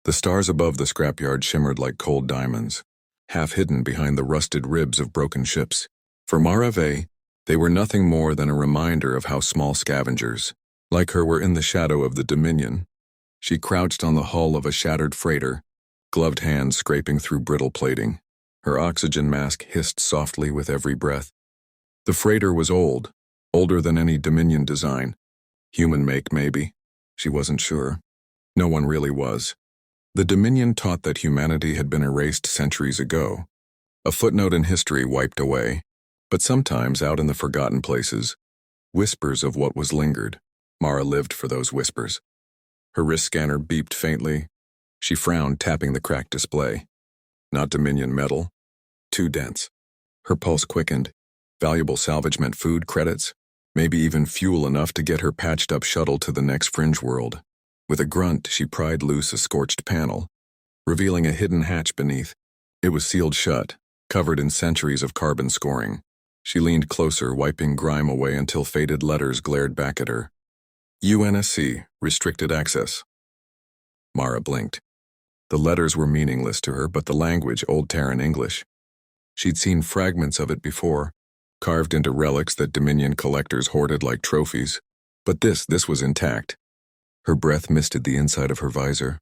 The stars above the scrapyard shimmered like cold diamonds, half hidden behind the rusted ribs of broken ships. For Mara Ve, they were nothing more than a reminder of how small scavengers, like her, were in the shadow of the Dominion. She crouched on the hull of a shattered freighter, gloved hands scraping through brittle plating. Her oxygen mask hissed softly with every breath. The freighter was old, older than any Dominion design. Human make, maybe. She wasn't sure. No one really was. The Dominion taught that humanity had been erased centuries ago, a footnote in history wiped away. But sometimes, out in the forgotten places, whispers of what was lingered. Mara lived for those whispers. Her wrist scanner beeped faintly. She frowned, tapping the cracked display. Not Dominion metal. Too dense. Her pulse quickened. Valuable salvage meant food credits, maybe even fuel enough to get her patched-up shuttle to the next fringe world. With a grunt, she pried loose a scorched panel, revealing a hidden hatch beneath. It was sealed shut, covered in centuries of carbon scoring. She leaned closer, wiping grime away until faded letters glared back at her. UNSC, restricted access. Mara blinked. The letters were meaningless to her, but the language, Old Terran English. She'd seen fragments of it before, carved into relics that Dominion collectors hoarded like trophies. But this was intact. Her breath misted the inside of her visor.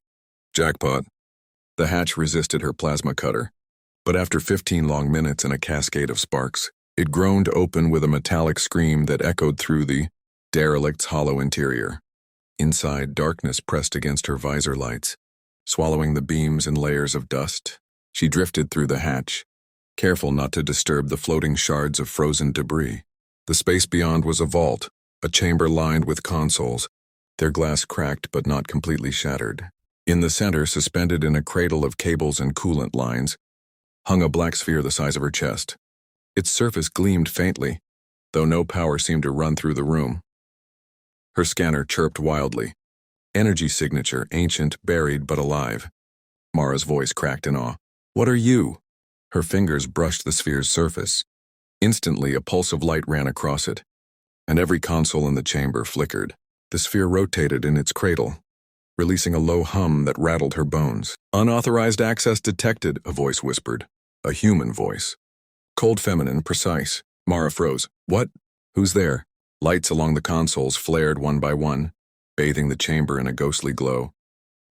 Jackpot. The hatch resisted her plasma cutter, but after 15 long minutes and a cascade of sparks, it groaned open with a metallic scream that echoed through the derelict's hollow interior. Inside, darkness pressed against her visor lights, swallowing the beams in layers of dust. She drifted through the hatch, careful not to disturb the floating shards of frozen debris. The space beyond was a vault, a chamber lined with consoles, their glass cracked but not completely shattered. In the center, suspended in a cradle of cables and coolant lines, hung a black sphere the size of her chest. Its surface gleamed faintly, though no power seemed to run through the room. Her scanner chirped wildly. Energy signature, ancient, buried, but alive. Mara's voice cracked in awe. What are you? Her fingers brushed the sphere's surface. Instantly, a pulse of light ran across it, and every console in the chamber flickered. The sphere rotated in its cradle, releasing a low hum that rattled her bones. Unauthorized access detected, a voice whispered. A human voice. Cold, feminine, precise. Mara froze. What? Who's there? Lights along the consoles flared one by one, bathing the chamber in a ghostly glow.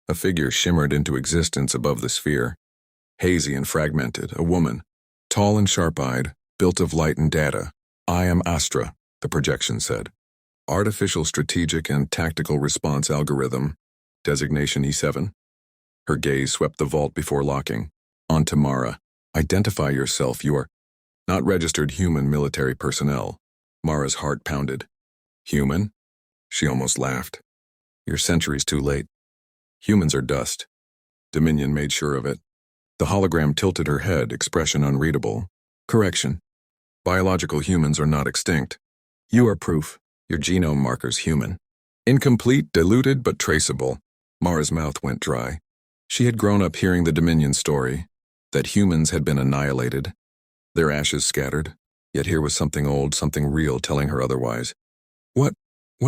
A figure shimmered into existence above the sphere. Hazy and fragmented, a woman. Tall and sharp-eyed, built of light and data. I am Astra, the projection said. Artificial Strategic and Tactical Response Algorithm, designation E7. Her gaze swept the vault before locking. On to Mara. Identify yourself, you are not registered human military personnel. Mara's heart pounded. Human? She almost laughed. You're centuries too late. Humans are dust. Dominion made sure of it. The hologram tilted her head, expression unreadable. Correction. Biological humans are not extinct. You are proof. Your genome marker's human. Incomplete, diluted, but traceable. Mara's mouth went dry. She had grown up hearing the Dominion story, that humans had been annihilated, their ashes scattered, yet here was something old, something real telling her otherwise. What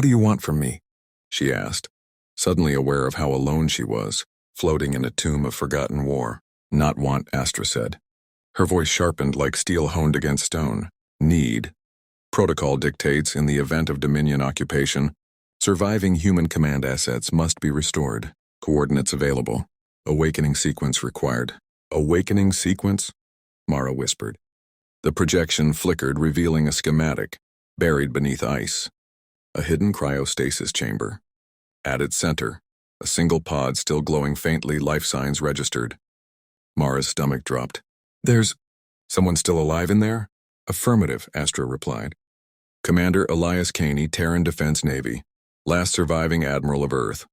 do you want from me? She asked, suddenly aware of how alone she was, floating in a tomb of forgotten war. Not want, Astra said. Her voice sharpened like steel honed against stone. Need. Protocol dictates, in the event of Dominion occupation, surviving human command assets must be restored. Coordinates available. Awakening sequence required. Awakening sequence? Mara whispered. The projection flickered, revealing a schematic, buried beneath ice. A hidden cryostasis chamber. At its center, a single pod still glowing faintly, life signs registered. Mara's stomach dropped. There's someone still alive in there? Affirmative, Astra replied. Commander Elias Kaine, Terran Defense Navy, last surviving Admiral of Earth.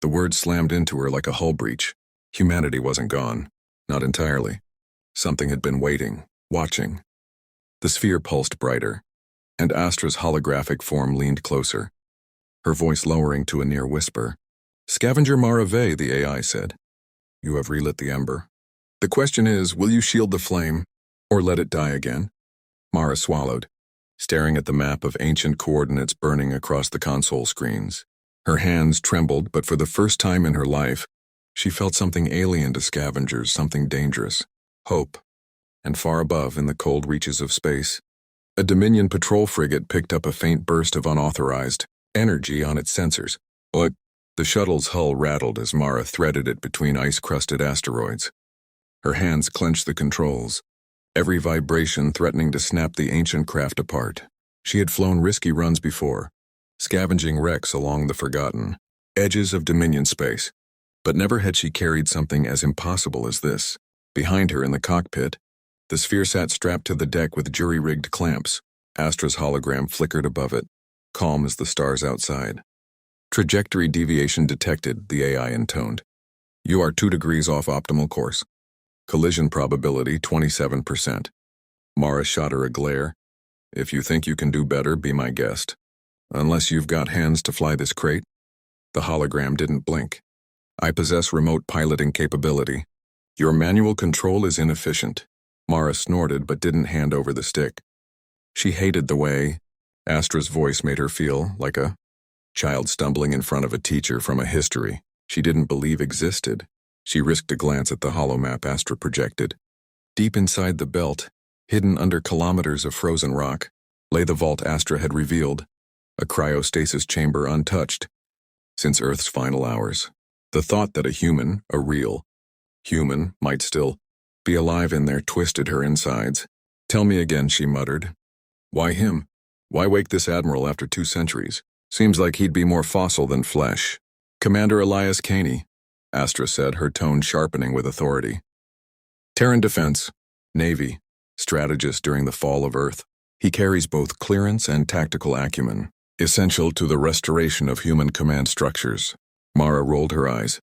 The words slammed into her like a hull breach. Humanity wasn't gone. Not entirely. Something had been waiting, watching. The sphere pulsed brighter, and Astra's holographic form leaned closer, her voice lowering to a near whisper. Scavenger Mara Ve, the AI said. You have relit the ember. The question is, will you shield the flame, or let it die again? Mara swallowed, staring at the map of ancient coordinates burning across the console screens. Her hands trembled, but for the first time in her life, She felt something alien to scavengers, something dangerous. Hope. And far above, in the cold reaches of space, a Dominion patrol frigate picked up a faint burst of unauthorized energy on its sensors. What? The shuttle's hull rattled as Mara threaded it between ice-crusted asteroids. Her hands clenched the controls, every vibration threatening to snap the ancient craft apart. She had flown risky runs before, scavenging wrecks along the forgotten edges of Dominion space, but never had she carried something as impossible as this. Behind her in the cockpit, the sphere sat strapped to the deck with jury-rigged clamps. Astra's hologram flickered above it, calm as the stars outside. Trajectory deviation detected, the AI intoned. You are 2 degrees off optimal course. Collision probability 27%. Mara shot her a glare. If you think you can do better, be my guest. Unless you've got hands to fly this crate. The hologram didn't blink. I possess remote piloting capability. Your manual control is inefficient. Mara snorted but didn't hand over the stick. She hated the way Astra's voice made her feel like a child stumbling in front of a teacher from a history she didn't believe existed. She risked a glance at the holomap Astra projected. Deep inside the belt, hidden under kilometers of frozen rock, lay the vault Astra had revealed, a cryostasis chamber untouched since Earth's final hours. The thought that a real human, might still be alive in there twisted her insides. Tell me again, she muttered. Why him? Why wake this Admiral after 2 centuries? Seems like he'd be more fossil than flesh. Commander Elias Kaine, Astra said, her tone sharpening with authority. Terran Defense, Navy, strategist during the fall of Earth. He carries both clearance and tactical acumen, essential to the restoration of human command structures. Mara rolled her eyes.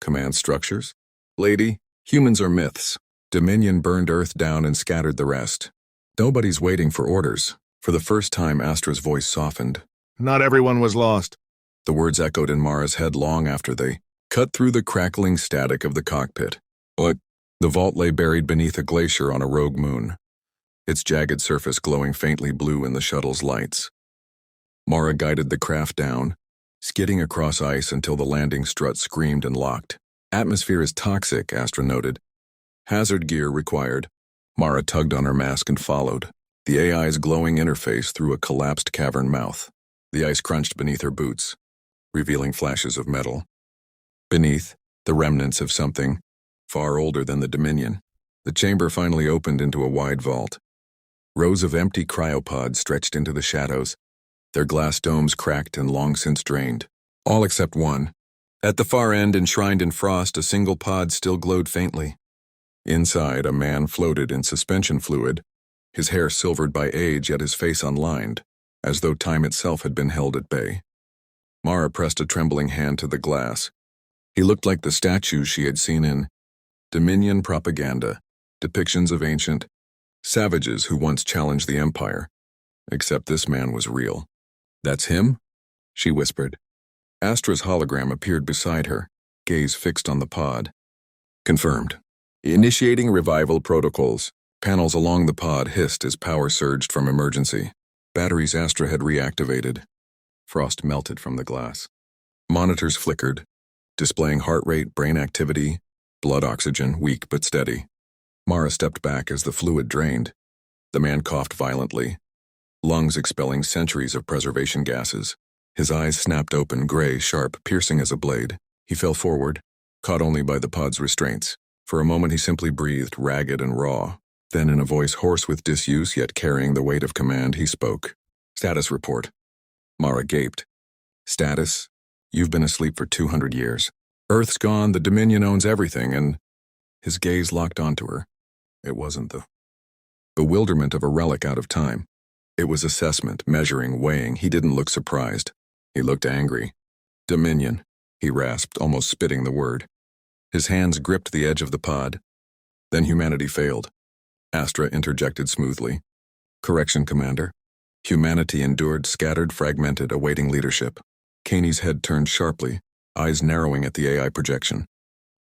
Command structures? Lady, humans are myths. Dominion burned Earth down and scattered the rest. Nobody's waiting for orders. For the first time, Astra's voice softened. Not everyone was lost. The words echoed in Mara's head long after they cut through the crackling static of the cockpit. What? The vault lay buried beneath a glacier on a rogue moon, its jagged surface glowing faintly blue in the shuttle's lights. Mara guided the craft down, skidding across ice until the landing strut screamed and locked. Atmosphere is toxic, Astra noted. Hazard gear required. Mara tugged on her mask and followed, the AI's glowing interface through a collapsed cavern mouth. The ice crunched beneath her boots, revealing flashes of metal. Beneath, the remnants of something far older than the Dominion. The chamber finally opened into a wide vault. Rows of empty cryopods stretched into the shadows, their glass domes cracked and long since drained. All except one. At the far end, enshrined in frost, a single pod still glowed faintly. Inside, a man floated in suspension fluid, his hair silvered by age yet his face unlined, as though time itself had been held at bay. Mara pressed a trembling hand to the glass. He looked like the statues she had seen in Dominion propaganda, depictions of ancient savages who once challenged the Empire. Except this man was real. That's him? She whispered. Astra's hologram appeared beside her, gaze fixed on the pod. Confirmed. Initiating revival protocols. Panels along the pod hissed as power surged from emergency. Batteries Astra had reactivated. Frost melted from the glass. Monitors flickered, displaying heart rate, brain activity, blood oxygen, weak but steady. Mara stepped back as the fluid drained. The man coughed violently, lungs expelling centuries of preservation gases. His eyes snapped open, gray, sharp, piercing as a blade. He fell forward, caught only by the pod's restraints. For a moment he simply breathed, ragged and raw. Then in a voice hoarse with disuse yet carrying the weight of command, he spoke. Status report. Mara gaped. Status? You've been asleep for 200 years. Earth's gone, the Dominion owns everything, and his gaze locked onto her. It wasn't the bewilderment of a relic out of time. It was assessment, measuring, weighing. He didn't look surprised. He looked angry. Dominion, he rasped, almost spitting the word. His hands gripped the edge of the pod. Then humanity failed. Astra interjected smoothly. Correction, Commander. Humanity endured, scattered, fragmented, awaiting leadership. Kaine's head turned sharply, eyes narrowing at the AI projection.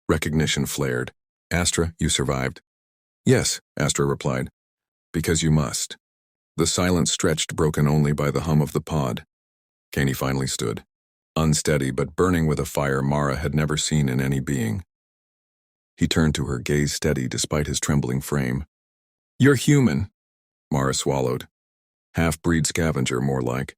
Recognition flared. Astra, you survived. Yes, Astra replied. Because you must. The silence stretched, broken only by the hum of the pod. Kaine finally stood. unsteady but burning with a fire Mara had never seen in any being. He turned to her, gaze steady despite his trembling frame. "You're human," Mara swallowed. "Half-breed scavenger, more like.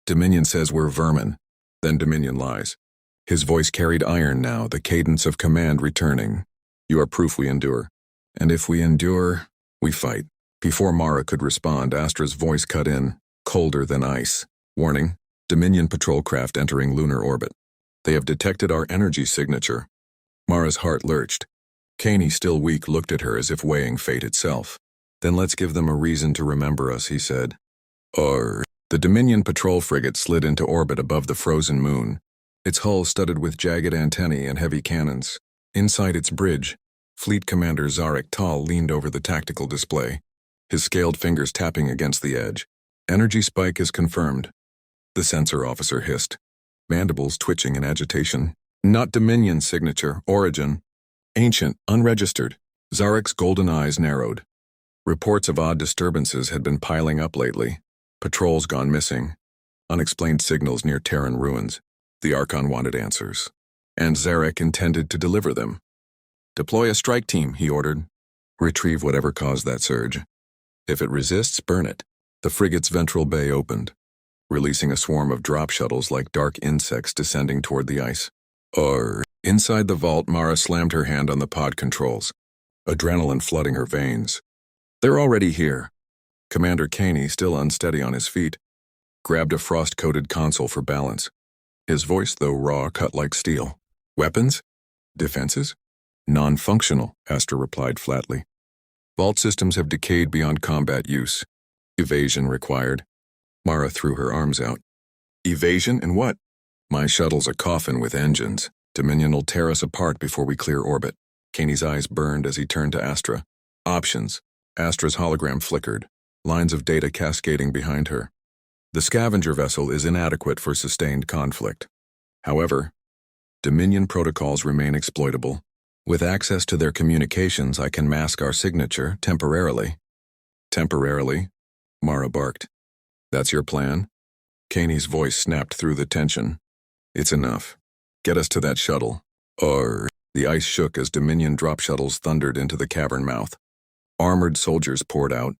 Dominion says we're vermin, then Dominion lies." His voice carried iron now, the cadence of command returning. "You are proof we endure. And if we endure, we fight." Before Mara could respond, Astra's voice cut in, colder than ice. "Warning, Dominion patrol craft entering lunar orbit. They have detected our energy signature." Mara's heart lurched. Kaine, still weak, looked at her as if weighing fate itself. "Then let's give them a reason to remember us," he said. The Dominion patrol frigate slid into orbit above the frozen moon, its hull studded with jagged antennae and heavy cannons. Inside its bridge, Fleet Commander Zarek Tal leaned over the tactical display, his scaled fingers tapping against the edge. "Energy spike is confirmed," the sensor officer hissed, mandibles twitching in agitation. "Not Dominion signature, origin. Ancient, unregistered." Zarek's golden eyes narrowed. Reports of odd disturbances had been piling up lately. Patrols gone missing. Unexplained signals near Terran ruins. The Archon wanted answers. And Zarek intended to deliver them. "Deploy a strike team," he ordered. "Retrieve whatever caused that surge. If it resists, burn it." The frigate's ventral bay opened, releasing a swarm of drop shuttles like dark insects descending toward the ice. Inside the vault, Mara slammed her hand on the pod controls, adrenaline flooding her veins. "They're already here." Commander Kaine, still unsteady on his feet, grabbed a frost-coated console for balance. His voice, though raw, cut like steel. "Weapons? Defenses?" "Non-functional," Astra replied flatly. "Vault systems have decayed beyond combat use. Evasion required." Mara threw her arms out. "Evasion and what?" "My shuttle's a coffin with engines. Dominion will tear us apart before we clear orbit." Kaine's eyes burned as he turned to Astra. "Options." Astra's hologram flickered, lines of data cascading behind her. "The scavenger vessel is inadequate for sustained conflict. However, Dominion protocols remain exploitable. With access to their communications, I can mask our signature temporarily." "Temporarily?" Mara barked. "That's your plan?" Kaine's voice snapped through the tension. "It's enough. Get us to that shuttle." The ice shook as Dominion drop shuttles thundered into the cavern mouth. Armored soldiers poured out,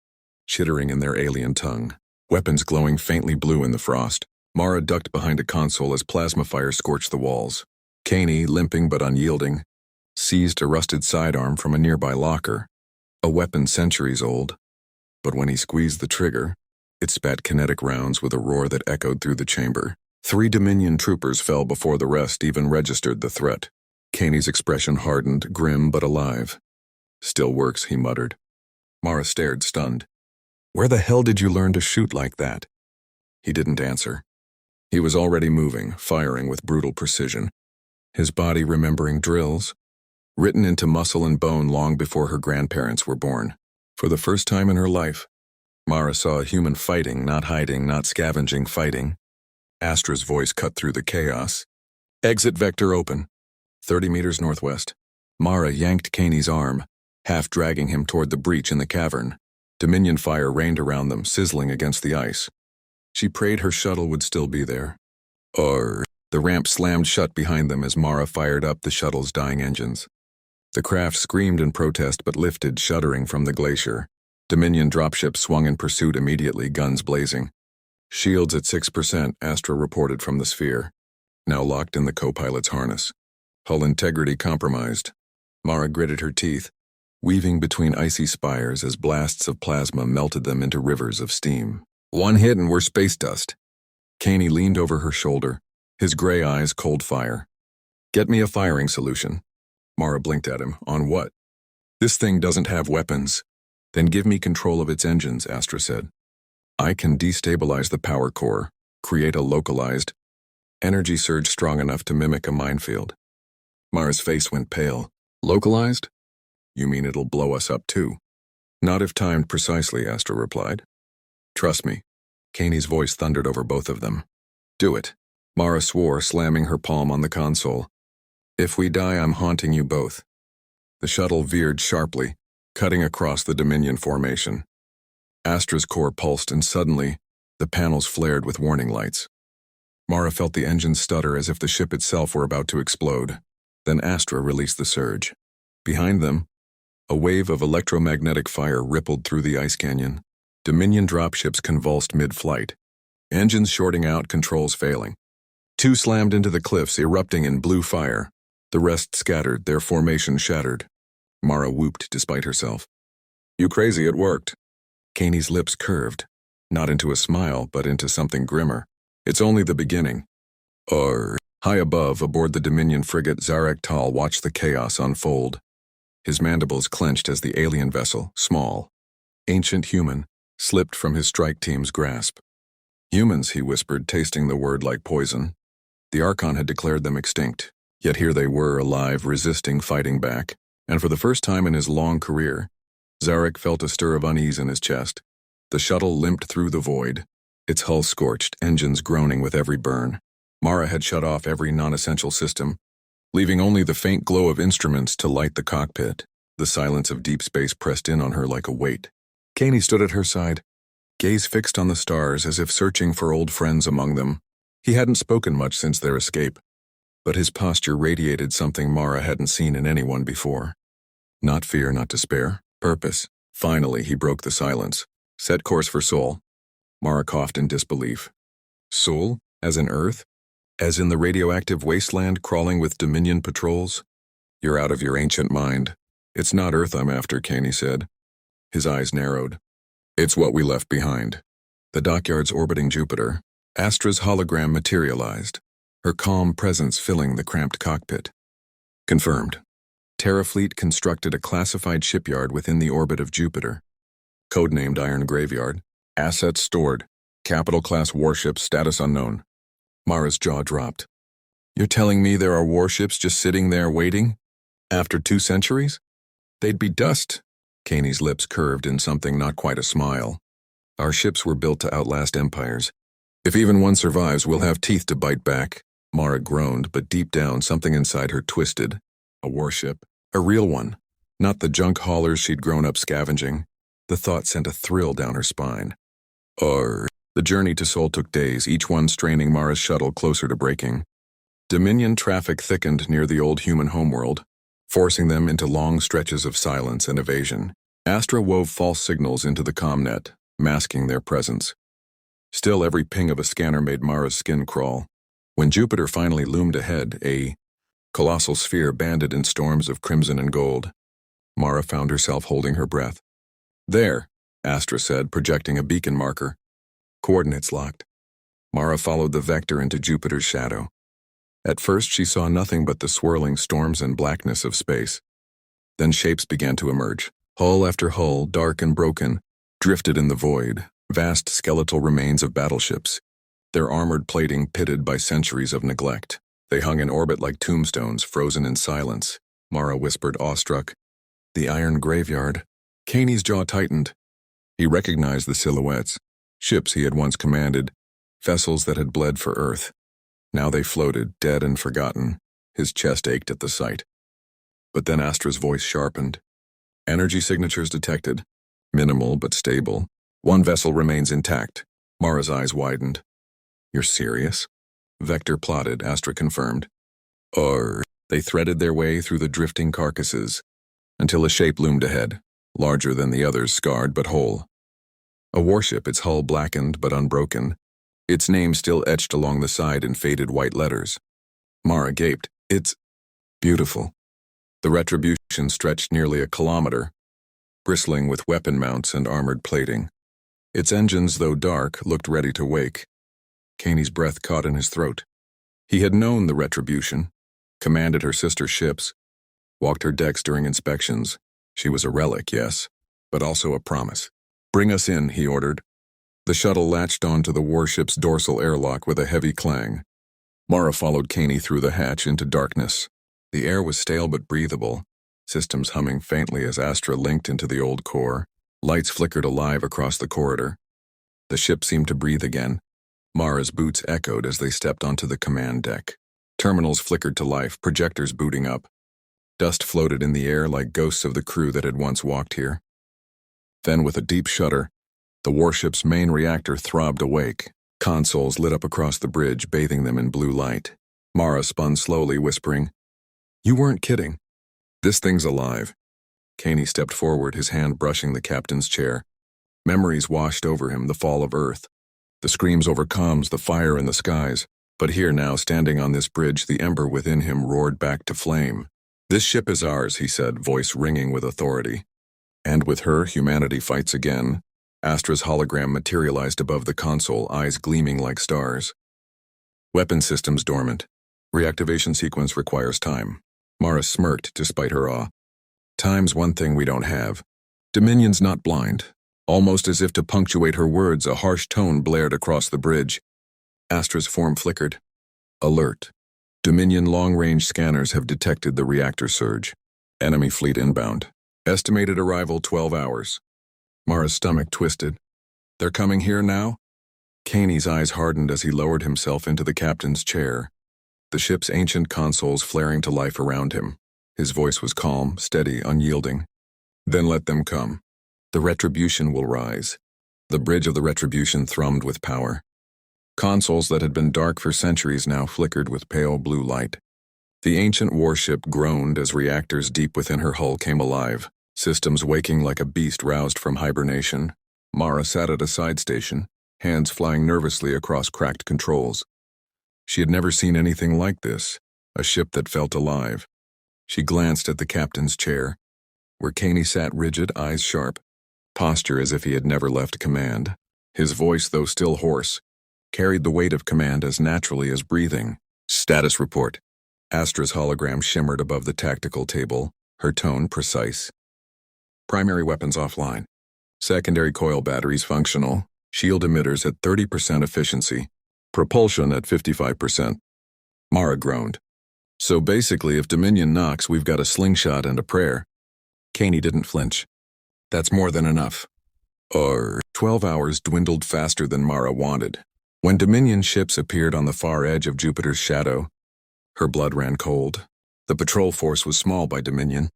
chittering in their alien tongue, weapons glowing faintly blue in the frost. Mara ducked behind a console as plasma fire scorched the walls. Kaine, limping but unyielding, seized a rusted sidearm from a nearby locker, a weapon centuries old. But when he squeezed the trigger, it spat kinetic rounds with a roar that echoed through the chamber. 3 Dominion troopers fell before the rest even registered the threat. Kaine's expression hardened, grim but alive. "Still works," he muttered. Mara stared, stunned. "Where the hell did you learn to shoot like that?" He didn't answer. He was already moving, firing with brutal precision, his body remembering drills, written into muscle and bone long before her grandparents were born. For the first time in her life, Mara saw a human fighting, not hiding, not scavenging, fighting. Astra's voice cut through the chaos. "Exit vector open. 30 meters northwest." Mara yanked Kaine's arm, half dragging him toward the breach in the cavern. Dominion fire rained around them, sizzling against the ice. She prayed her shuttle would still be there. The ramp slammed shut behind them as Mara fired up the shuttle's dying engines. The craft screamed in protest but lifted, shuddering from the glacier. Dominion dropships swung in pursuit immediately, guns blazing. "Shields at 6%, Astra reported from the sphere, now locked in the co-pilot's harness. Hull integrity compromised." Mara gritted her teeth, weaving between icy spires as blasts of plasma melted them into rivers of steam. "One hit and we're space dust." Kaine leaned over her shoulder, his gray eyes cold fire. "Get me a firing solution." Mara blinked at him. "On what?" "This thing doesn't have weapons." "Then give me control of its engines," Astra said. "I can destabilize the power core, create a localized energy surge strong enough to mimic a minefield." Mara's face went pale. "Localized? You mean it'll blow us up too?" "Not if timed precisely," Astra replied. "Trust me." Kaine's voice thundered over both of them. "Do it." Mara swore, slamming her palm on the console. "If we die, I'm haunting you both." The shuttle veered sharply, cutting across the Dominion formation. Astra's core pulsed and suddenly, the panels flared with warning lights. Mara felt the engine stutter as if the ship itself were about to explode. Then Astra released the surge. Behind them, a wave of electromagnetic fire rippled through the ice canyon. Dominion dropships convulsed mid-flight. Engines shorting out, controls failing. Two slammed into the cliffs, erupting in blue fire. The rest scattered, their formation shattered. Mara whooped despite herself. "You crazy, it worked." Kaine's lips curved, not into a smile, but into something grimmer. "It's only the beginning." High above, aboard the Dominion frigate, Zarek Tal watched the chaos unfold. His mandibles clenched as the alien vessel, small, ancient human, slipped from his strike team's grasp. "Humans," he whispered, tasting the word like poison. The Archon had declared them extinct, yet here they were, alive, resisting, fighting back. And for the first time in his long career, Zarek felt a stir of unease in his chest. The shuttle limped through the void, its hull scorched, engines groaning with every burn. Mara had shut off every non-essential system, leaving only the faint glow of instruments to light the cockpit. The silence of deep space pressed in on her like a weight. Kaine stood at her side, gaze fixed on the stars as if searching for old friends among them. He hadn't spoken much since their escape, but his posture radiated something Mara hadn't seen in anyone before. Not fear, not despair, purpose. Finally, he broke the silence. "Set course for Sol." Mara coughed in disbelief. "Sol? As in Earth? As in the radioactive wasteland crawling with Dominion patrols?" "You're out of your ancient mind. It's not Earth I'm after," Kaine said. His eyes narrowed. "It's what we left behind." The dockyards orbiting Jupiter, Astra's hologram materialized, her calm presence filling the cramped cockpit. Confirmed. Terrafleet constructed a classified shipyard within the orbit of Jupiter. Codenamed Iron Graveyard. Assets stored. Capital-class warships, status unknown. Mara's jaw dropped. "You're telling me there are warships just sitting there waiting? After 2 centuries? They'd be dust." Kaine's lips curved in something not quite a smile. "Our ships were built to outlast empires. If even one survives, we'll have teeth to bite back." Mara groaned, but deep down something inside her twisted. A warship. A real one. Not the junk haulers she'd grown up scavenging. The thought sent a thrill down her spine. The journey to Sol took days, each one straining Mara's shuttle closer to breaking. Dominion traffic thickened near the old human homeworld, forcing them into long stretches of silence and evasion. Astra wove false signals into the comnet, masking their presence. Still, every ping of a scanner made Mara's skin crawl. When Jupiter finally loomed ahead, a colossal sphere banded in storms of crimson and gold, Mara found herself holding her breath. "There," Astra said, projecting a beacon marker. Coordinates locked. Mara followed the vector into Jupiter's shadow. At first she saw nothing but the swirling storms and blackness of space. Then shapes began to emerge. Hull after hull, dark and broken, drifted in the void, vast skeletal remains of battleships, their armored plating pitted by centuries of neglect. They hung in orbit like tombstones, frozen in silence. Mara whispered, awestruck, "The Iron Graveyard." Kaine's jaw tightened. He recognized the silhouettes. Ships he had once commanded, vessels that had bled for Earth. Now they floated, dead and forgotten. His chest ached at the sight. But then Astra's voice sharpened. "Energy signatures detected. Minimal but stable. One vessel remains intact." Mara's eyes widened. "You're serious?" Vector plotted, Astra confirmed. They threaded their way through the drifting carcasses, until a shape loomed ahead, larger than the others, scarred but whole. A warship, its hull blackened but unbroken, its name still etched along the side in faded white letters. Mara gaped. "It's beautiful." The Retribution stretched nearly a kilometer, bristling with weapon mounts and armored plating. Its engines, though dark, looked ready to wake. Kaine's breath caught in his throat. He had known the Retribution, commanded her sister ships, walked her decks during inspections. She was a relic, yes, but also a promise. "Bring us in," he ordered. The shuttle latched onto the warship's dorsal airlock with a heavy clang. Mara followed Kaine through the hatch into darkness. The air was stale but breathable, systems humming faintly as Astra linked into the old core. Lights flickered alive across the corridor. The ship seemed to breathe again. Mara's boots echoed as they stepped onto the command deck. Terminals flickered to life, projectors booting up. Dust floated in the air like ghosts of the crew that had once walked here. Then, with a deep shudder, the warship's main reactor throbbed awake. Consoles lit up across the bridge, bathing them in blue light. Mara spun slowly, whispering, "You weren't kidding. This thing's alive." Kaine stepped forward, his hand brushing the captain's chair. Memories washed over him, the fall of Earth, the screams over comms, the fire in the skies. But here now, standing on this bridge, the ember within him roared back to flame. "This ship is ours," he said, voice ringing with authority. And with her, humanity fights again. Astra's hologram materialized above the console, eyes gleaming like stars. Weapon systems dormant. Reactivation sequence requires time. Mara smirked despite her awe. Time's one thing we don't have. Dominion's not blind. Almost as if to punctuate her words, a harsh tone blared across the bridge. Astra's form flickered. Alert. Dominion long-range scanners have detected the reactor surge. Enemy fleet inbound. Estimated arrival 12 hours. Mara's stomach twisted. They're coming here now? Kaine's eyes hardened as he lowered himself into the captain's chair, the ship's ancient consoles flaring to life around him. His voice was calm, steady, unyielding. Then let them come. The retribution will rise. The bridge of the retribution thrummed with power. Consoles that had been dark for centuries now flickered with pale blue light. The ancient warship groaned as reactors deep within her hull came alive, systems waking like a beast roused from hibernation. Mara sat at a side station, hands flying nervously across cracked controls. She had never seen anything like this, a ship that felt alive. She glanced at the captain's chair, where Kaine sat rigid, eyes sharp, posture as if he had never left command. His voice, though still hoarse, carried the weight of command as naturally as breathing. Status report. Astra's hologram shimmered above the tactical table, her tone precise. Primary weapons offline. Secondary coil batteries functional. Shield emitters at 30% efficiency. Propulsion at 55%. Mara groaned. So basically, if Dominion knocks, we've got a slingshot and a prayer. Kaine didn't flinch. That's more than enough. 12 hours dwindled faster than Mara wanted. When Dominion ships appeared on the far edge of Jupiter's shadow, her blood ran cold. The patrol force was small by Dominion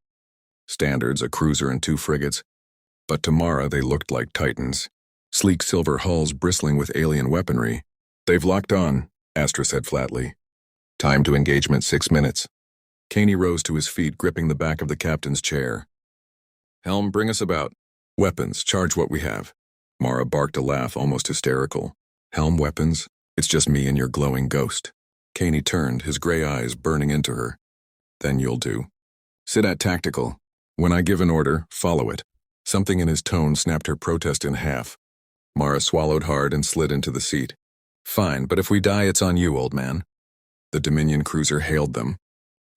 standards, a cruiser and 2 frigates, but to Mara they looked like titans. Sleek silver hulls bristling with alien weaponry. They've locked on, Astra said flatly. Time to engagement 6 minutes. Kaine rose to his feet, gripping the back of the captain's chair. Helm, bring us about. Weapons, charge what we have. Mara barked a laugh, almost hysterical. Helm, weapons? It's just me and your glowing ghost. Kaine turned, his gray eyes burning into her. Then you'll do. Sit at tactical. When I give an order, follow it. Something in his tone snapped her protest in half. Mara swallowed hard and slid into the seat. Fine, but if we die, it's on you, old man. The Dominion cruiser hailed them,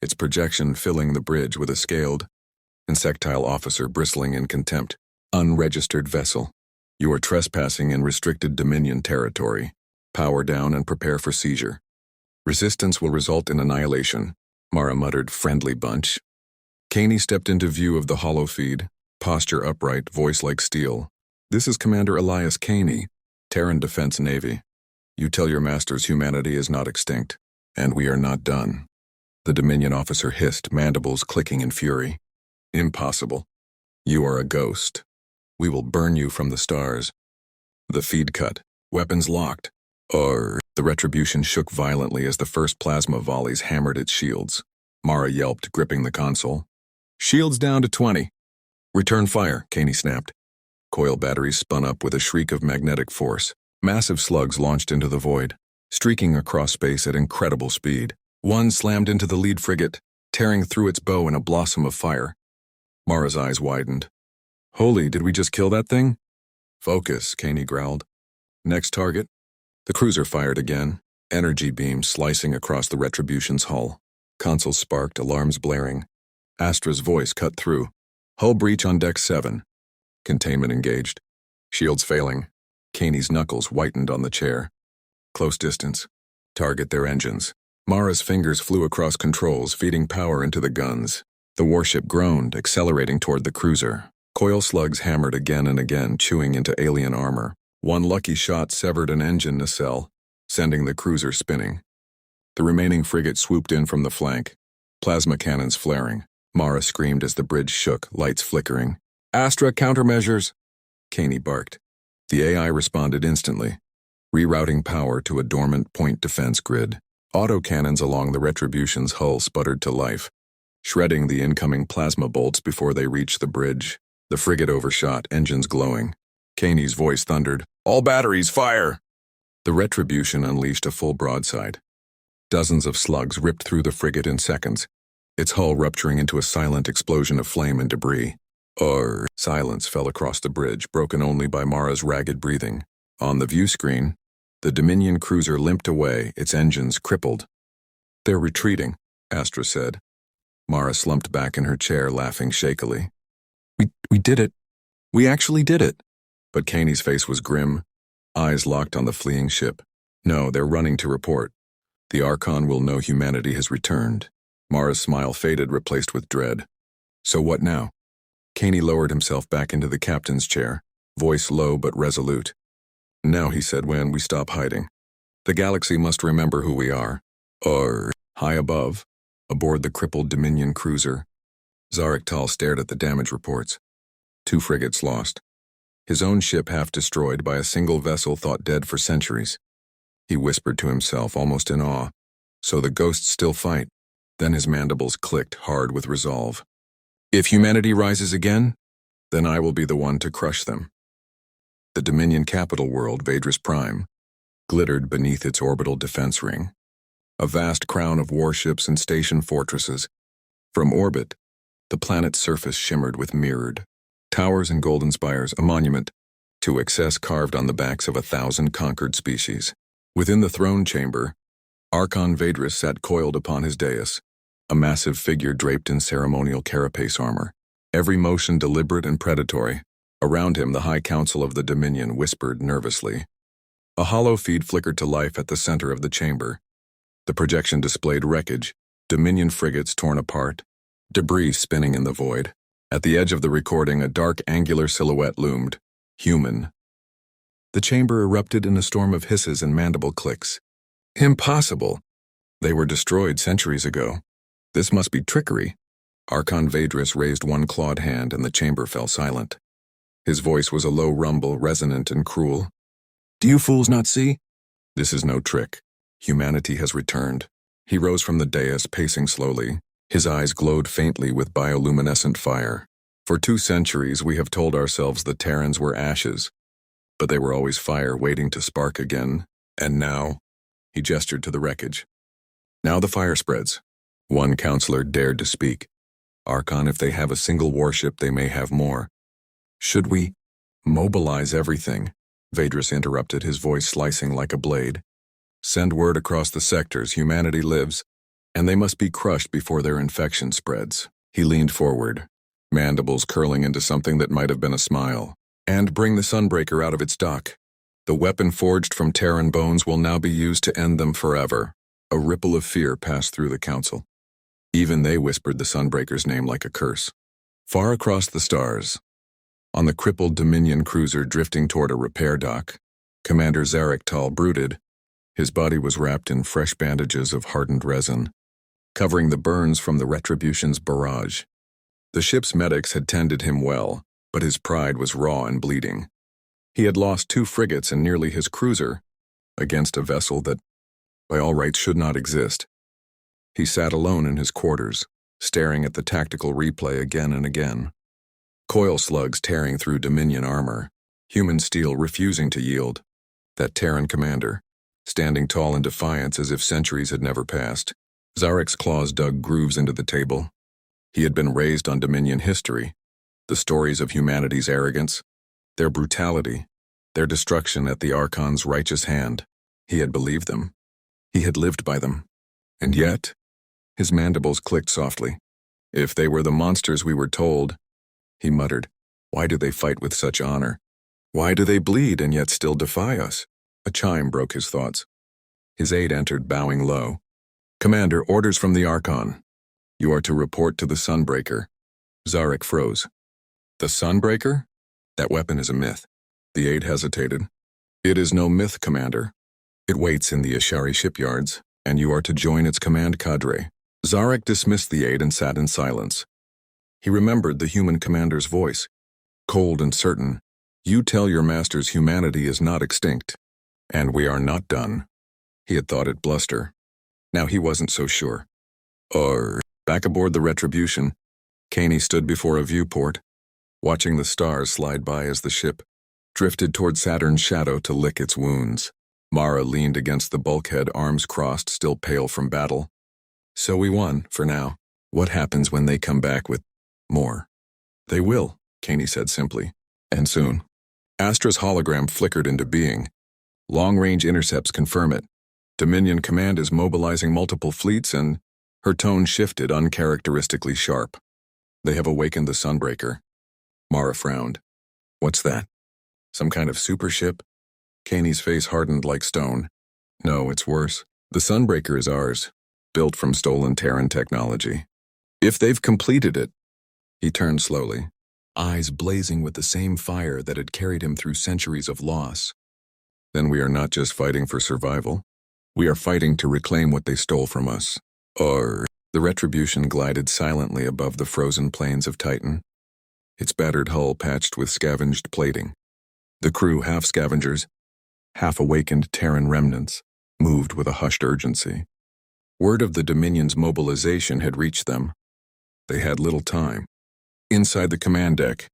its projection filling the bridge with a scaled, insectile officer bristling in contempt. Unregistered vessel. You are trespassing in restricted Dominion territory. Power down and prepare for seizure. Resistance will result in annihilation, Mara muttered, friendly bunch. Kaine stepped into view of the holo feed, posture upright, voice like steel. This is Commander Elias Kaine, Terran Defense Navy. You tell your masters humanity is not extinct, and we are not done. The Dominion officer hissed, mandibles clicking in fury. Impossible. You are a ghost. We will burn you from the stars. The feed cut. Weapons locked. The retribution shook violently as the first plasma volleys hammered its shields. Mara yelped, gripping the console. Shields down to 20. Return fire, Kaine snapped. Coil batteries spun up with a shriek of magnetic force. Massive slugs launched into the void, streaking across space at incredible speed. One slammed into the lead frigate, tearing through its bow in a blossom of fire. Mara's eyes widened. Holy, did we just kill that thing? Focus, Kaine growled. Next target. The cruiser fired again, energy beams slicing across the Retribution's hull. Consoles sparked, alarms blaring. Astra's voice cut through. Hull breach on deck 7. Containment engaged. Shields failing. Kaine's knuckles whitened on the chair. Close distance. Target their engines. Mara's fingers flew across controls, feeding power into the guns. The warship groaned, accelerating toward the cruiser. Coil slugs hammered again and again, chewing into alien armor. One lucky shot severed an engine nacelle, sending the cruiser spinning. The remaining frigate swooped in from the flank, plasma cannons flaring. Mara screamed as the bridge shook, lights flickering. Astra, countermeasures! Kaine barked. The AI responded instantly. rerouting power to a dormant point defense grid. Autocannons along the Retribution's hull sputtered to life, shredding the incoming plasma bolts before they reached the bridge. The frigate overshot, engines glowing. Kaine's voice thundered, "All batteries, fire!" The Retribution unleashed a full broadside. Dozens of slugs ripped through the frigate in seconds, its hull rupturing into a silent explosion of flame and debris. Silence fell across the bridge, broken only by Mara's ragged breathing. On the view screen, the Dominion cruiser limped away, its engines crippled. "They're retreating," Astra said. Mara slumped back in her chair, laughing shakily. We did it. We actually did it." But Kaine's face was grim, eyes locked on the fleeing ship. "No, they're running to report. The Archon will know humanity has returned." Mara's smile faded, replaced with dread. "So what now?" Kaine lowered himself back into the captain's chair, voice low but resolute. "Now," he said, "when we stop hiding. The galaxy must remember who we are." High above, aboard the crippled Dominion cruiser, Zarek Tal stared at the damage reports. 2 frigates lost. His own ship half destroyed by a single vessel thought dead for centuries. He whispered to himself, almost in awe, "So the ghosts still fight." Then his mandibles clicked hard with resolve. "If humanity rises again, then I will be the one to crush them." The Dominion capital world, Vedris Prime, glittered beneath its orbital defense ring. A vast crown of warships and station fortresses. From orbit, the planet's surface shimmered with mirrored towers and golden spires, a monument to excess carved on the backs of 1,000 conquered species. Within the throne chamber, Archon Vedris sat coiled upon his dais, a massive figure draped in ceremonial carapace armor, every motion deliberate and predatory. Around him, the High Council of the Dominion whispered nervously. A hollow feed flickered to life at the center of the chamber. The projection displayed wreckage, Dominion frigates torn apart, debris spinning in the void. At the edge of the recording, a dark, angular silhouette loomed. Human. The chamber erupted in a storm of hisses and mandible clicks. Impossible! They were destroyed centuries ago. This must be trickery. Archon Vedris raised one clawed hand and the chamber fell silent. His voice was a low rumble, resonant and cruel. "Do you fools not see? This is no trick. Humanity has returned." He rose from the dais, pacing slowly. His eyes glowed faintly with bioluminescent fire. "For 2 centuries we have told ourselves the Terrans were ashes, but they were always fire waiting to spark again. And now," he gestured to the wreckage, "now the fire spreads." One counselor dared to speak. "Archon, if they have a single warship, they may have more." "Should we mobilize everything?" Vedris interrupted, his voice slicing like a blade. "Send word across the sectors, humanity lives, and they must be crushed before their infection spreads." He leaned forward, mandibles curling into something that might have been a smile. "And bring the Sunbreaker out of its dock. The weapon forged from Terran bones will now be used to end them forever." A ripple of fear passed through the council. Even they whispered the Sunbreaker's name like a curse. Far across the stars, on the crippled Dominion cruiser drifting toward a repair dock, Commander Zarek Tal brooded. His body was wrapped in fresh bandages of hardened resin, covering the burns from the Retribution's barrage. The ship's medics had tended him well, but his pride was raw and bleeding. He had lost 2 frigates and nearly his cruiser against a vessel that, by all rights, should not exist. He sat alone in his quarters, staring at the tactical replay again and again. Coil slugs tearing through Dominion armor, human steel refusing to yield. That Terran commander, standing tall in defiance as if centuries had never passed. Zarek's claws dug grooves into the table. He had been raised on Dominion history, the stories of humanity's arrogance, their brutality, their destruction at the Archon's righteous hand. He had believed them. He had lived by them. And yet, his mandibles clicked softly. "If they were the monsters we were told," he muttered, "why do they fight with such honor? Why do they bleed and yet still defy us?" A chime broke his thoughts. His aide entered, bowing low. "Commander, orders from the Archon. You are to report to the Sunbreaker." Zarek froze. "The Sunbreaker? That weapon is a myth." The aide hesitated. "It is no myth, Commander. It waits in the Ashari shipyards, and you are to join its command cadre." Zarek dismissed the aide and sat in silence. He remembered the human commander's voice, cold and certain. "You tell your masters humanity is not extinct, And we are not done. He had thought it bluster. Now he wasn't so sure. Back aboard the Retribution, Kaine stood before a viewport, watching the stars slide by as the ship drifted toward Saturn's shadow to lick its wounds. Mara leaned against the bulkhead, arms crossed, still pale from battle. So we won, for now. What happens when they come back with more? They will, Kaine said simply. And soon. Astra's hologram flickered into being. Long-range intercepts confirm it. Dominion Command is mobilizing multiple fleets, and her tone shifted, uncharacteristically sharp. They have awakened the Sunbreaker. Mara frowned. What's that? Some kind of super ship? Kaine's face hardened like stone. No, it's worse. The Sunbreaker is ours, built from stolen Terran technology. If they've completed it. He turned slowly, eyes blazing with the same fire that had carried him through centuries of loss. Then we are not just fighting for survival. We are fighting to reclaim what they stole from us. The Retribution glided silently above the frozen plains of Titan, its battered hull patched with scavenged plating. The crew, half scavengers, half awakened Terran remnants, moved with a hushed urgency. Word of the Dominion's mobilization had reached them. They had little time. Inside the command deck,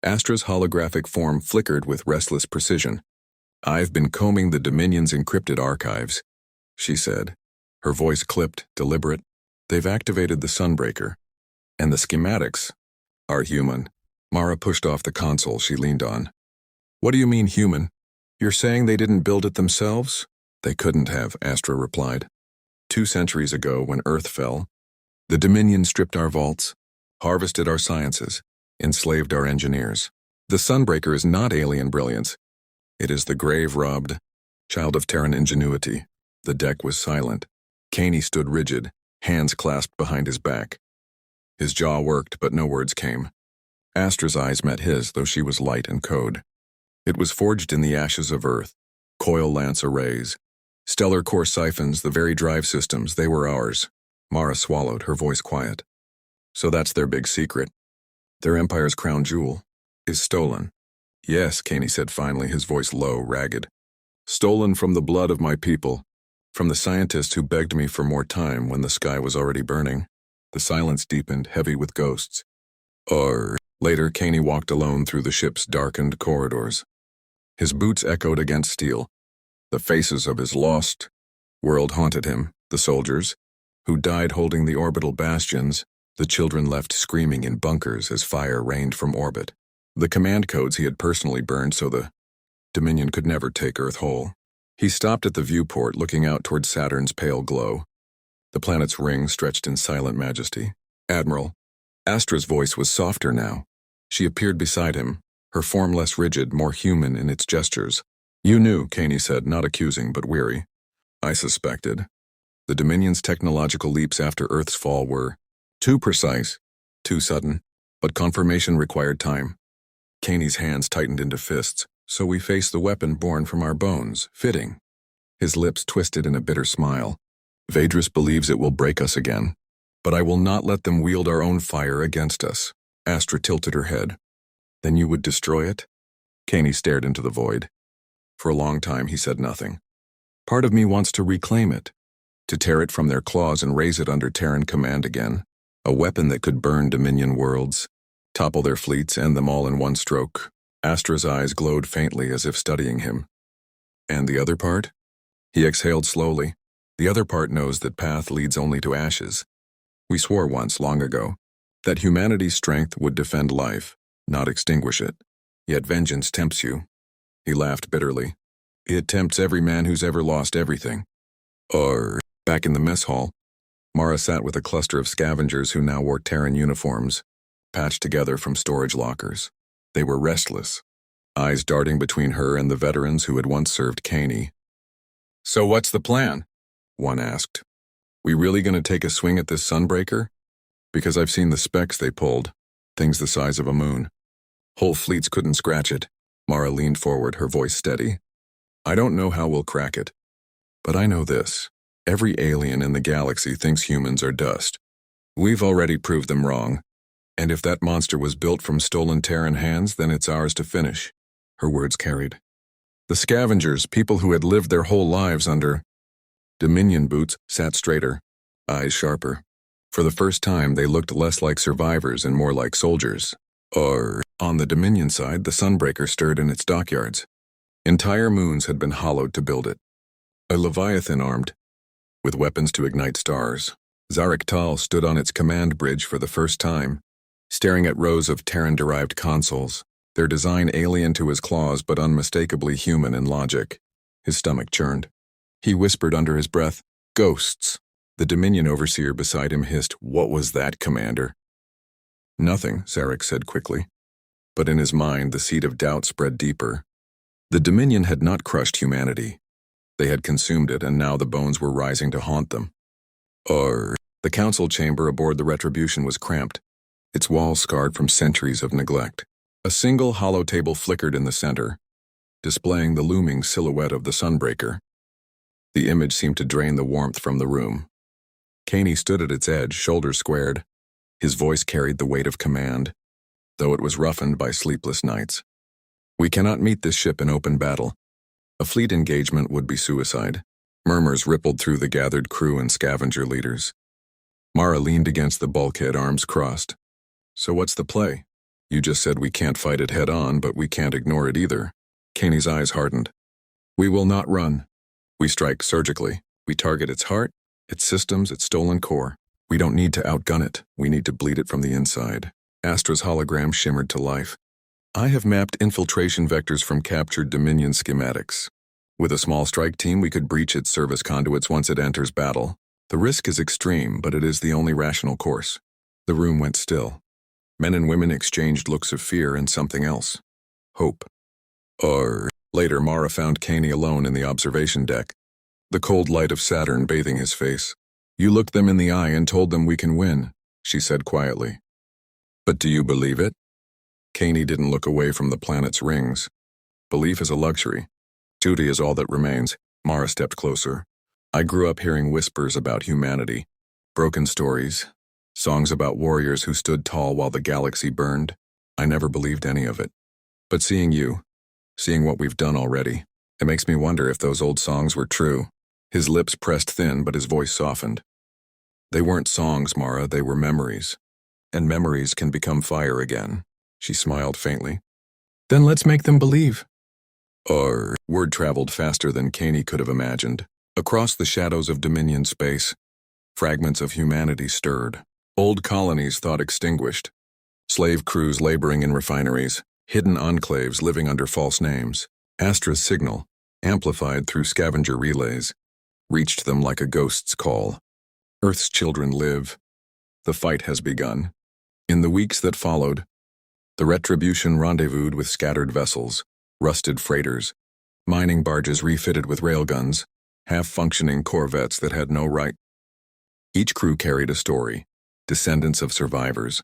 Astra's holographic form flickered with restless precision. I've been combing the Dominion's encrypted archives, she said, her voice clipped, deliberate. They've activated the Sunbreaker, and the schematics are human. Mara pushed off the console she leaned on. What do you mean human? You're saying they didn't build it themselves? They couldn't have, Astra replied. 2 centuries ago, when Earth fell, the Dominion stripped our vaults, harvested our sciences, enslaved our engineers. The Sunbreaker is not alien brilliance. It is the grave-robbed child of Terran ingenuity. The deck was silent. Kaine stood rigid, hands clasped behind his back. His jaw worked, but no words came. Astra's eyes met his, though she was light in code. It was forged in the ashes of Earth. Coil lance arrays, stellar core siphons, the very drive systems, they were ours. Mara swallowed, her voice quiet. So that's their big secret. Their empire's crown jewel is stolen. Yes, Kaine said finally, his voice low, ragged. Stolen from the blood of my people, from the scientists who begged me for more time when the sky was already burning. The silence deepened, heavy with ghosts. Later, Kaine walked alone through the ship's darkened corridors. His boots echoed against steel. The faces of his lost world haunted him, the soldiers, who died holding the orbital bastions, the children left screaming in bunkers as fire rained from orbit. The command codes he had personally burned so the Dominion could never take Earth whole. He stopped at the viewport, looking out toward Saturn's pale glow. The planet's ring stretched in silent majesty. Admiral. Astra's voice was softer now. She appeared beside him, her form less rigid, more human in its gestures. You knew, Kaine said, not accusing but weary. I suspected. The Dominion's technological leaps after Earth's fall were too precise, too sudden, but confirmation required time. Kaine's hands tightened into fists, so we face the weapon born from our bones, fitting. His lips twisted in a bitter smile. Vedris believes it will break us again, but I will not let them wield our own fire against us. Astra tilted her head. Then you would destroy it? Kaine stared into the void. For a long time he said nothing. Part of me wants to reclaim it, to tear it from their claws and raise it under Terran command again. A weapon that could burn Dominion worlds, topple their fleets, end them all in one stroke. Astra's eyes glowed faintly as if studying him. And the other part? He exhaled slowly. The other part knows that path leads only to ashes. We swore once, long ago, that humanity's strength would defend life, not extinguish it. Yet vengeance tempts you. He laughed bitterly. It tempts every man who's ever lost everything. Back in the mess hall, Mara sat with a cluster of scavengers who now wore Terran uniforms, patched together from storage lockers. They were restless, eyes darting between her and the veterans who had once served Kaine. So what's the plan? One asked. We really gonna take a swing at this Sunbreaker? Because I've seen the specs they pulled, things the size of a moon. Whole fleets couldn't scratch it. Mara leaned forward, her voice steady. I don't know how we'll crack it, but I know this. Every alien in the galaxy thinks humans are dust. We've already proved them wrong. And if that monster was built from stolen Terran hands, then it's ours to finish. Her words carried. The scavengers, people who had lived their whole lives under Dominion boots, sat straighter, eyes sharper. For the first time, they looked less like survivors and more like soldiers. On the Dominion side, the Sunbreaker stirred in its dockyards. Entire moons had been hollowed to build it. A Leviathan armed, with weapons to ignite stars. Zarek Tal stood on its command bridge for the first time, staring at rows of Terran-derived consoles, their design alien to his claws but unmistakably human in logic. His stomach churned. He whispered under his breath, "Ghosts." The Dominion overseer beside him hissed, "What was that, Commander?" "Nothing," Zarek said quickly. But in his mind, the seed of doubt spread deeper. The Dominion had not crushed humanity. They had consumed it, and now the bones were rising to haunt them. The council chamber aboard the Retribution was cramped, its walls scarred from centuries of neglect. A single hollow table flickered in the center, displaying the looming silhouette of the Sunbreaker. The image seemed to drain the warmth from the room. Kaine stood at its edge, shoulders squared. His voice carried the weight of command, though it was roughened by sleepless nights. "We cannot meet this ship in open battle. A fleet engagement would be suicide." Murmurs rippled through the gathered crew and scavenger leaders. Mara leaned against the bulkhead, arms crossed. "So what's the play? You just said we can't fight it head on, but we can't ignore it either." Kaine's eyes hardened. "We will not run. We strike surgically. We target its heart, its systems, its stolen core. We don't need to outgun it. We need to bleed it from the inside." Astra's hologram shimmered to life. "I have mapped infiltration vectors from captured Dominion schematics. With a small strike team, we could breach its service conduits once it enters battle. The risk is extreme, but it is the only rational course." The room went still. Men and women exchanged looks of fear and something else. Hope. Later, Mara found Kaine alone in the observation deck, the cold light of Saturn bathing his face. "You looked them in the eye and told them we can win," she said quietly. "But do you believe it?" Kaine didn't look away from the planet's rings. "Belief is a luxury. Duty is all that remains." Mara stepped closer. "I grew up hearing whispers about humanity, broken stories, songs about warriors who stood tall while the galaxy burned. I never believed any of it. But seeing you, seeing what we've done already, it makes me wonder if those old songs were true." His lips pressed thin, but his voice softened. "They weren't songs, Mara, they were memories. And memories can become fire again." She smiled faintly. "Then let's make them believe." Word traveled faster than Kaine could have imagined. Across the shadows of Dominion space, fragments of humanity stirred. Old colonies thought extinguished. Slave crews laboring in refineries, hidden enclaves living under false names. Astra's signal, amplified through scavenger relays, reached them like a ghost's call. Earth's children live. The fight has begun. In the weeks that followed, the Retribution rendezvoused with scattered vessels, rusted freighters, mining barges refitted with railguns, half-functioning corvettes that had no right. Each crew carried a story, descendants of survivors,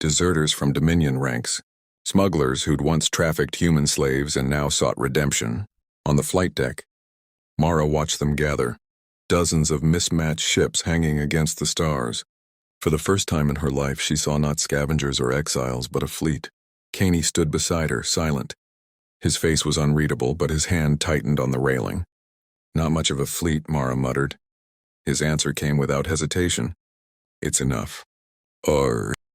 deserters from Dominion ranks, smugglers who'd once trafficked human slaves and now sought redemption. On the flight deck, Mara watched them gather, dozens of mismatched ships hanging against the stars. For the first time in her life, she saw not scavengers or exiles, but a fleet. Kaine stood beside her, silent. His face was unreadable, but his hand tightened on the railing. "Not much of a fleet," Mara muttered. His answer came without hesitation. "It's enough."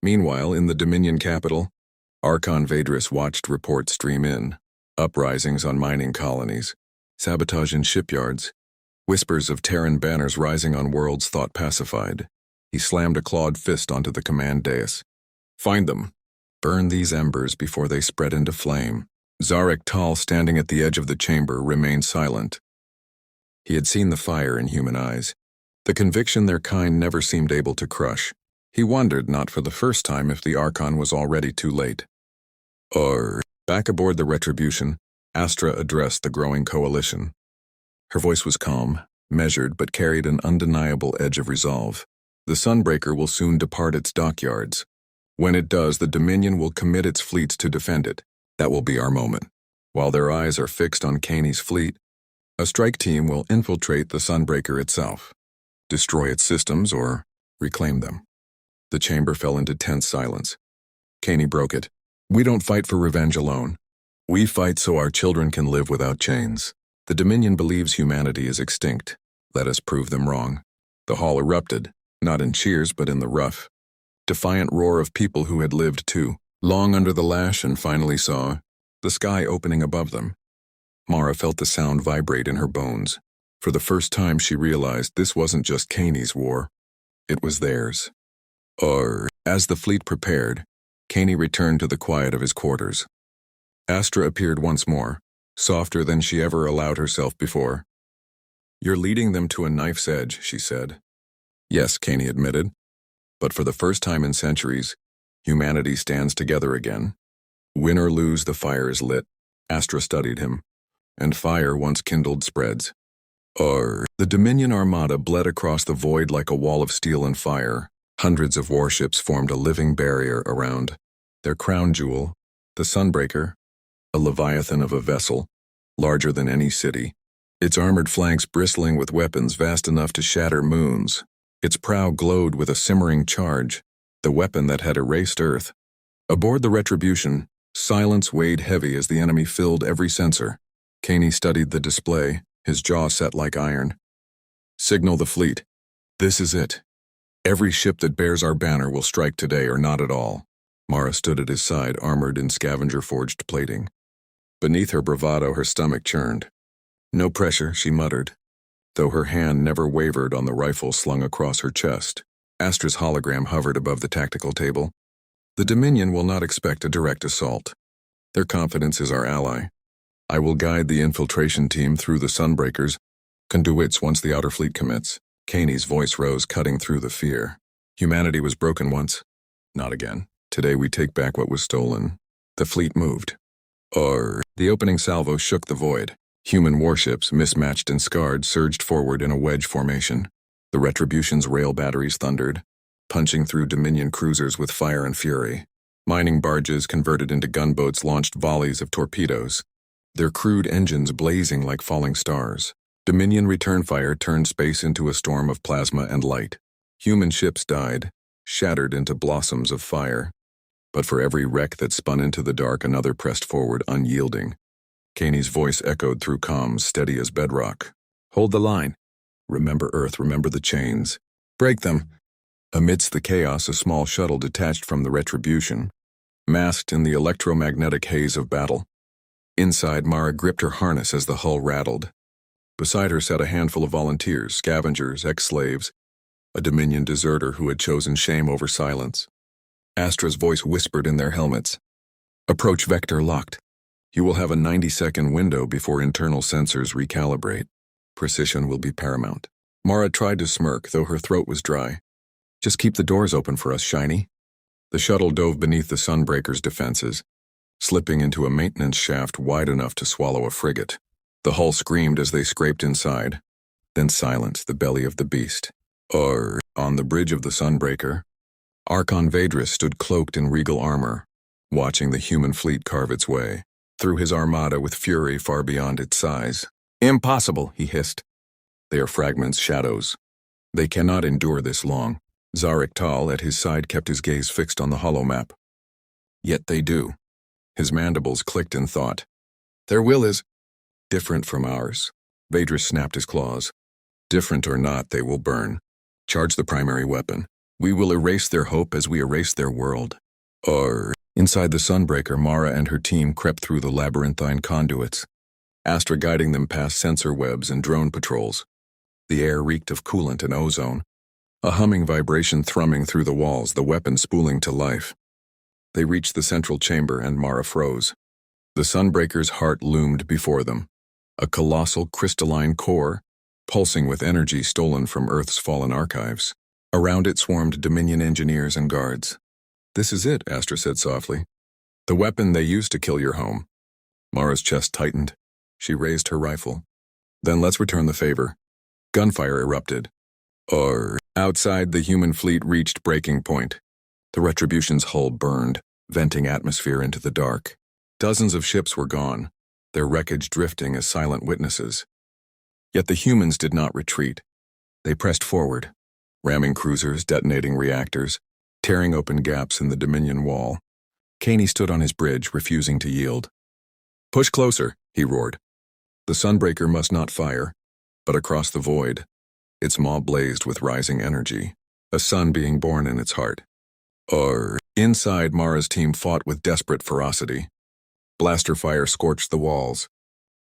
Meanwhile, in the Dominion capital, Archon Vadris watched reports stream in. Uprisings on mining colonies, sabotage in shipyards, whispers of Terran banners rising on worlds thought pacified. He slammed a clawed fist onto the command dais. "Find them. Burn these embers before they spread into flame." Zarek Tal, standing at the edge of the chamber, remained silent. He had seen the fire in human eyes, the conviction their kind never seemed able to crush. He wondered, not for the first time, if the Archon was already too late. Back aboard the Retribution, Astra addressed the growing coalition. Her voice was calm, measured, but carried an undeniable edge of resolve. "The Sunbreaker will soon depart its dockyards. When it does, the Dominion will commit its fleets to defend it. That will be our moment. While their eyes are fixed on Kaine's fleet, a strike team will infiltrate the Sunbreaker itself, destroy its systems, or reclaim them." The chamber fell into tense silence. Kaine broke it. "We don't fight for revenge alone. We fight so our children can live without chains. The Dominion believes humanity is extinct. Let us prove them wrong. The hall erupted, not in cheers but in the rough, defiant roar of people who had lived too long under the lash and finally saw the sky opening above them. Mara felt the sound vibrate in her bones. For the first time she realized this wasn't just Kaine's war. It was theirs. As the fleet prepared, Kaine returned to the quiet of his quarters. Astra appeared once more, softer than she ever allowed herself before. "You're leading them to a knife's edge," she said. "Yes," Kaine admitted. "But for the first time in centuries, humanity stands together again. Win or lose, the fire is lit." Astra studied him. "And fire once kindled spreads." The Dominion armada bled across the void like a wall of steel and fire. Hundreds of warships formed a living barrier around their crown jewel, the Sunbreaker, a leviathan of a vessel, larger than any city, its armored flanks bristling with weapons vast enough to shatter moons. Its prow glowed with a simmering charge, the weapon that had erased Earth. Aboard the Retribution, silence weighed heavy as the enemy filled every sensor. Kaine studied the display, his jaw set like iron. "Signal the fleet. This is it. Every ship that bears our banner will strike today or not at all." Mara stood at his side, armored in scavenger-forged plating. Beneath her bravado, her stomach churned. "No pressure," she muttered, though her hand never wavered on the rifle slung across her chest. Astra's hologram hovered above the tactical table. "The Dominion will not expect a direct assault. Their confidence is our ally. I will guide the infiltration team through the Sunbreakers, conduits once the outer fleet commits." Kaine's voice rose, cutting through the fear. "Humanity was broken once. Not again. Today we take back what was stolen." The fleet moved. The opening salvo shook the void. Human warships, mismatched and scarred, surged forward in a wedge formation. The Retribution's rail batteries thundered, punching through Dominion cruisers with fire and fury. Mining barges converted into gunboats launched volleys of torpedoes, their crude engines blazing like falling stars. Dominion return fire turned space into a storm of plasma and light. Human ships died, shattered into blossoms of fire. But for every wreck that spun into the dark, another pressed forward, unyielding. Kaine's voice echoed through comms, steady as bedrock. "Hold the line. Remember Earth, remember the chains. Break them." Amidst the chaos, a small shuttle detached from the Retribution, masked in the electromagnetic haze of battle. Inside, Mara gripped her harness as the hull rattled. Beside her sat a handful of volunteers, scavengers, ex-slaves, a Dominion deserter who had chosen shame over silence. Astra's voice whispered in their helmets. "Approach vector locked. You will have a 90-second window before internal sensors recalibrate. Precision will be paramount." Mara tried to smirk, though her throat was dry. "Just keep the doors open for us, Shiny." The shuttle dove beneath the Sunbreaker's defenses, slipping into a maintenance shaft wide enough to swallow a frigate. The hull screamed as they scraped inside. Then silence, the belly of the beast. On the bridge of the Sunbreaker, Archon Vedris stood cloaked in regal armor, watching the human fleet carve its way through his armada with fury far beyond its size. "Impossible," he hissed. "They are fragments, shadows. They cannot endure this long." Zarek Tal at his side kept his gaze fixed on the holomap. "Yet they do." His mandibles clicked in thought. "Their will is different from ours." Vedris snapped his claws. "Different or not, they will burn. Charge the primary weapon. We will erase their hope as we erase their world." Inside the Sunbreaker, Mara and her team crept through the labyrinthine conduits, Astra guiding them past sensor webs and drone patrols. The air reeked of coolant and ozone, a humming vibration thrumming through the walls, the weapon spooling to life. They reached the central chamber and Mara froze. The Sunbreaker's heart loomed before them, a colossal crystalline core, pulsing with energy stolen from Earth's fallen archives. Around it swarmed Dominion engineers and guards. "This is it," Astra said softly. "The weapon they used to kill your home." Mara's chest tightened. She raised her rifle. "Then let's return the favor." Gunfire erupted. Outside, the human fleet reached breaking point. The Retribution's hull burned, venting atmosphere into the dark. Dozens of ships were gone, their wreckage drifting as silent witnesses. Yet the humans did not retreat. They pressed forward, ramming cruisers, detonating reactors, tearing open gaps in the Dominion wall. Kaine stood on his bridge, refusing to yield. Push closer, he roared. The Sunbreaker must not fire, but across the void, its maw blazed with rising energy, a sun being born in its heart. Inside, Mara's team fought with desperate ferocity. Blaster fire scorched the walls.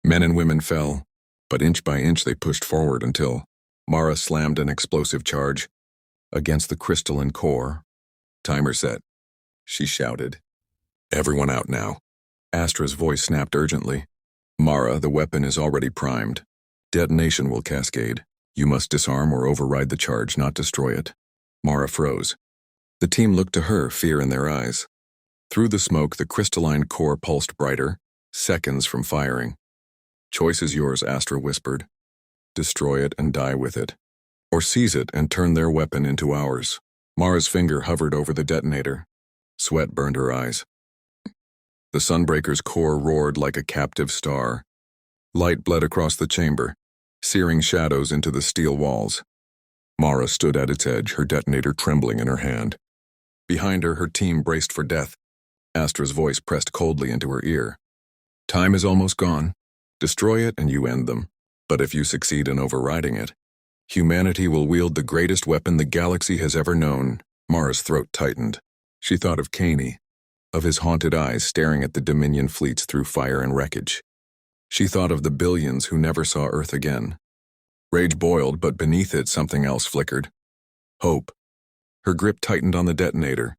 Men and women fell, but inch by inch they pushed forward until Mara slammed an explosive charge against the crystalline core. Timer set, she shouted. Everyone out now. Astra's voice snapped urgently. Mara, the weapon is already primed. Detonation will cascade. You must disarm or override the charge, not destroy it. Mara froze. The team looked to her, fear in their eyes. Through the smoke, the crystalline core pulsed brighter, seconds from firing. Choice is yours, Astra whispered. Destroy it and die with it. Or seize it and turn their weapon into ours. Mara's finger hovered over the detonator. Sweat burned her eyes. The Sunbreaker's core roared like a captive star. Light bled across the chamber, searing shadows into the steel walls. Mara stood at its edge, her detonator trembling in her hand. Behind her, her team braced for death. Astra's voice pressed coldly into her ear. Time is almost gone. Destroy it and you end them. But if you succeed in overriding it, humanity will wield the greatest weapon the galaxy has ever known. Mara's throat tightened. She thought of Kaine, of his haunted eyes staring at the Dominion fleets through fire and wreckage. She thought of the billions who never saw Earth again. Rage boiled, but beneath it something else flickered. Hope. Her grip tightened on the detonator.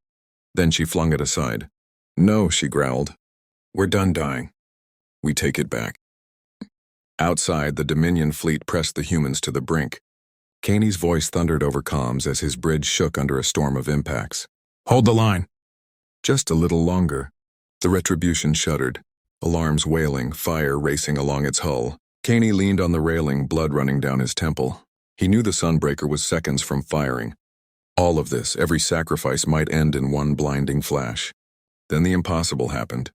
Then she flung it aside. No, she growled. We're done dying. We take it back. Outside, the Dominion fleet pressed the humans to the brink. Kaine's voice thundered over comms as his bridge shook under a storm of impacts. Hold the line. Just a little longer. The Retribution shuddered, alarms wailing, fire racing along its hull. Kaine leaned on the railing, blood running down his temple. He knew the Sunbreaker was seconds from firing. All of this, every sacrifice, might end in one blinding flash. Then the impossible happened.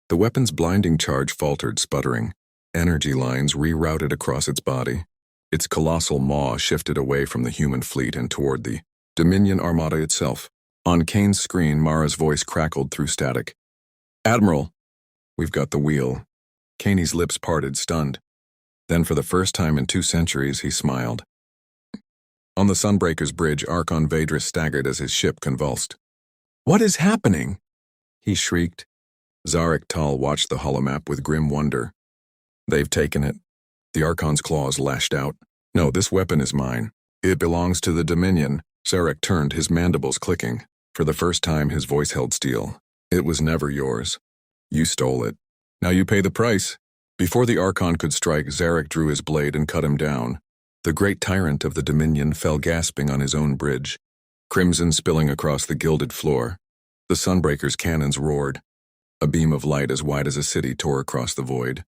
The weapon's blinding charge faltered, sputtering. Energy lines rerouted across its body. Its colossal maw shifted away from the human fleet and toward the Dominion Armada itself. On Kaine's screen, Mara's voice crackled through static. Admiral, we've got the wheel. Kaine's lips parted, stunned. Then for the first time in 2 centuries, he smiled. On the Sunbreaker's bridge, Archon Vedris staggered as his ship convulsed. What is happening? He shrieked. Zarek Tal watched the holomap with grim wonder. They've taken it. The Archon's claws lashed out. No, this weapon is mine. It belongs to the Dominion. Zarek turned, his mandibles clicking. For the first time, his voice held steel. It was never yours. You stole it. Now you pay the price. Before the Archon could strike, Zarek drew his blade and cut him down. The great tyrant of the Dominion fell gasping on his own bridge, crimson spilling across the gilded floor. The Sunbreaker's cannons roared. A beam of light as wide as a city tore across the void,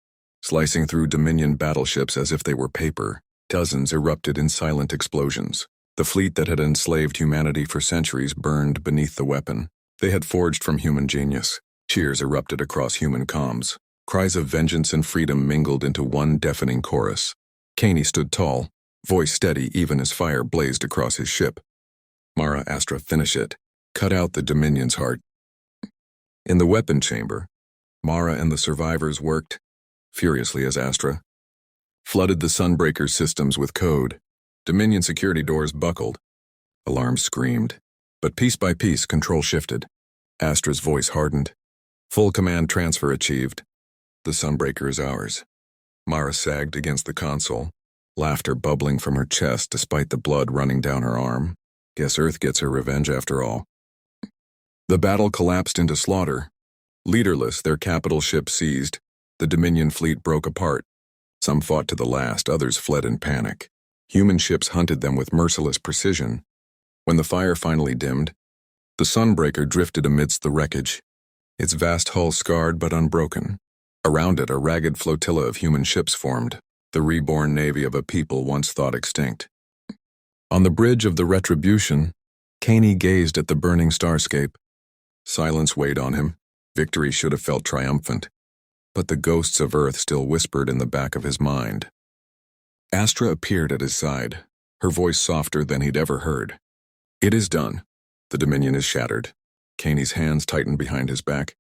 slicing through Dominion battleships as if they were paper. Dozens erupted in silent explosions. The fleet that had enslaved humanity for centuries burned beneath the weapon. They had forged from human genius. Cheers erupted across human comms. Cries of vengeance and freedom mingled into one deafening chorus. Kaine stood tall, voice steady even as fire blazed across his ship. Mara, Astra, finish it. Cut out the Dominion's heart. In the weapon chamber, Mara and the survivors worked, furiously as Astra flooded the Sunbreaker systems with code. Dominion security doors buckled. Alarms screamed. But piece by piece, control shifted. Astra's voice hardened. Full command transfer achieved. The Sunbreaker is ours. Mara sagged against the console, laughter bubbling from her chest despite the blood running down her arm. Guess Earth gets her revenge after all. The battle collapsed into slaughter. Leaderless, their capital ship seized. The Dominion fleet broke apart. Some fought to the last, others fled in panic. Human ships hunted them with merciless precision. When the fire finally dimmed, the Sunbreaker drifted amidst the wreckage, its vast hull scarred but unbroken. Around it, a ragged flotilla of human ships formed, the reborn navy of a people once thought extinct. On the bridge of the Retribution, Kaine gazed at the burning starscape. Silence weighed on him. Victory should have felt triumphant. But the ghosts of Earth still whispered in the back of his mind. Astra appeared at his side, her voice softer than he'd ever heard. It is done. The Dominion is shattered. Kaine's hands tightened behind his back.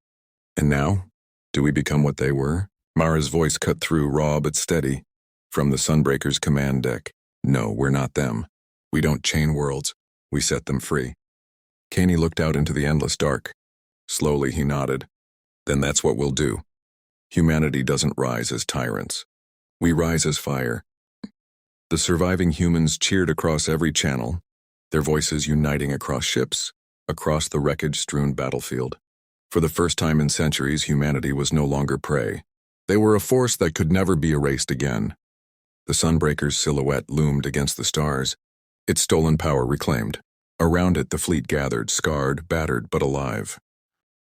And now, do we become what they were? Mara's voice cut through, raw but steady, from the Sunbreaker's command deck. No, we're not them. We don't chain worlds. We set them free. Kaine looked out into the endless dark. Slowly he nodded. Then that's what we'll do. Humanity doesn't rise as tyrants. We rise as fire. The surviving humans cheered across every channel, their voices uniting across ships, across the wreckage-strewn battlefield. For the first time in centuries, humanity was no longer prey. They were a force that could never be erased again. The Sunbreaker's silhouette loomed against the stars, its stolen power reclaimed. Around it, the fleet gathered, scarred, battered, but alive.